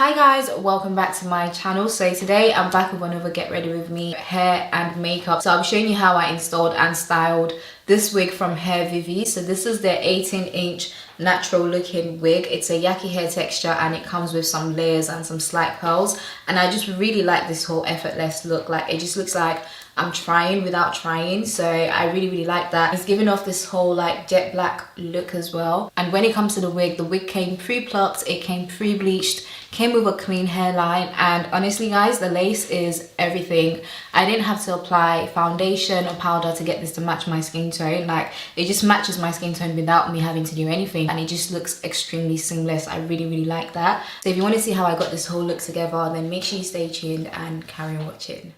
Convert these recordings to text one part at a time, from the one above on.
Hi guys, welcome back to my channel. So today I'm back with another get ready with me hair and makeup. So I'm showing you how I installed and styled this wig from Hairvivi. So this is their 18-inch natural looking wig. It's a yaki hair texture and it comes with some layers and some slight curls, and I just really like this whole effortless look. Like, it just looks like I'm trying without trying, so I really like that. It's giving off this whole like jet black look as well. And when it comes to the wig came pre-plucked, it came pre-bleached, came with a clean hairline, and honestly guys, the lace is everything. I didn't have to apply foundation or powder to get this to match my skin tone. Like, it just matches my skin tone without me having to do anything, and it just looks extremely seamless. I really like that. So if you want to see how I got this whole look together, then make sure you stay tuned and carry on watching.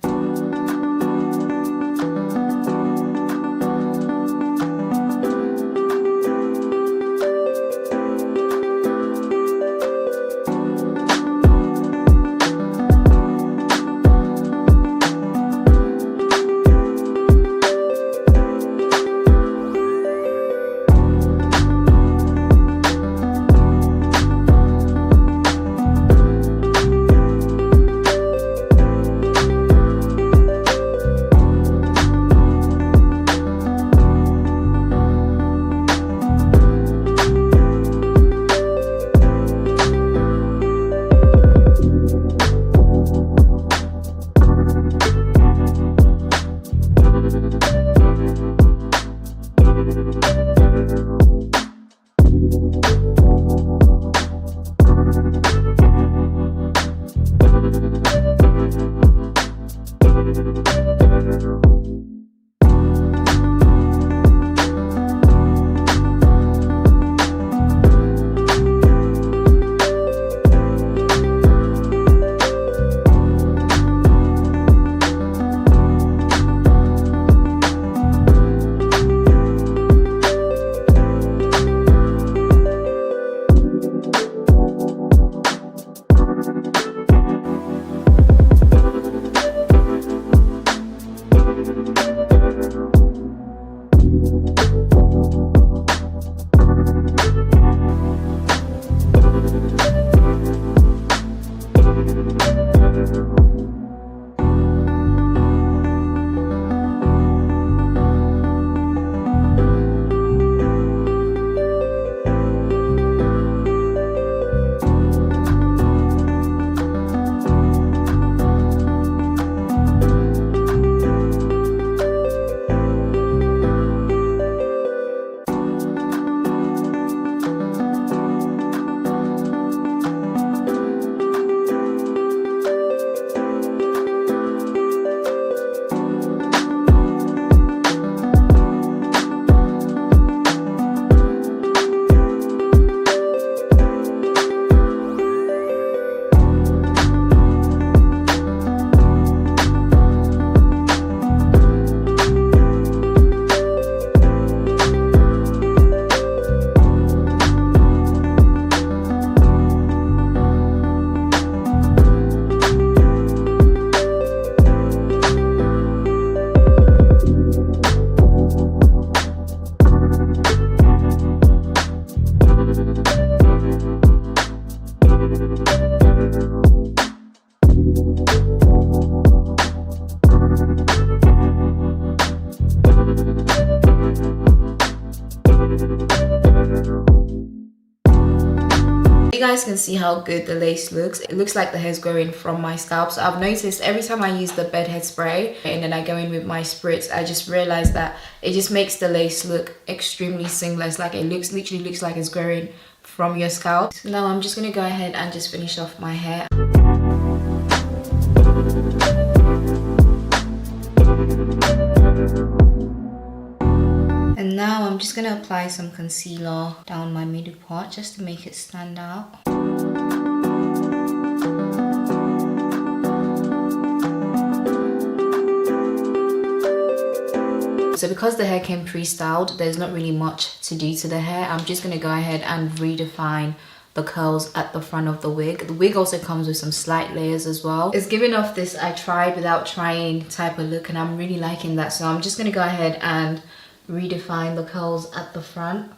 You guys can see how good the lace looks. It looks like the hair's growing from my scalp. So I've noticed every time I use the bedhead spray and then I go in with my spritz, I just realized that it just makes the lace look extremely seamless. Like, it literally looks like it's growing from your scalp. So now I'm just gonna go ahead and just finish off my hair. And now I'm just gonna apply some concealer down my middle part just to make it stand out. So because the hair came pre-styled, there's not really much to do to the hair. I'm just gonna go ahead and redefine the curls at the front of the wig. The wig also comes with some slight layers as well. It's giving off this I tried without trying type of look, and I'm really liking that. So I'm just gonna go ahead and redefine the curls at the front.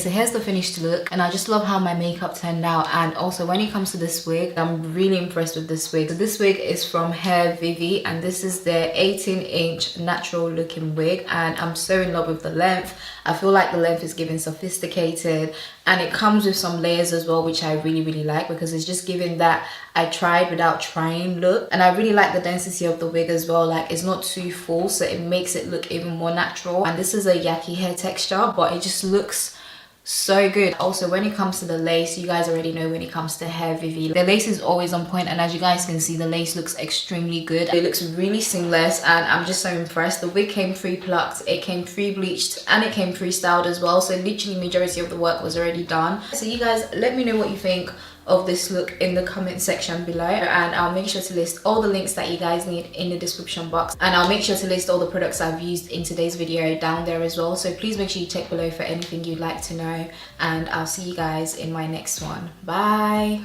so here's the finished look, and I just love how my makeup turned out. And also when it comes to this wig, I'm really impressed with this wig. So this wig is from Hairvivi, and this is their 18-inch natural looking wig, and I'm so in love with the length. I feel like the length is giving sophisticated, and it comes with some layers as well, which I really like, because it's just giving that I tried without trying look. And I really like the density of the wig as well. Like, it's not too full, so it makes it look even more natural. And this is a yaki hair texture, but it just looks so good. Also, when it comes to the lace, you guys already know when it comes to Hairvivi, the lace is always on point, and as you guys can see, the lace looks extremely good. It looks really seamless, and I'm just so impressed. The wig came pre-plucked, it came pre-bleached, and it came pre-styled as well, so literally majority of the work was already done. So you guys, let me know what you think of this look in the comment section below, and I'll make sure to list all the links that you guys need in the description box, and I'll make sure to list all the products I've used in today's video down there as well. So please make sure you check below for anything you'd like to know, and I'll see you guys in my next one. Bye.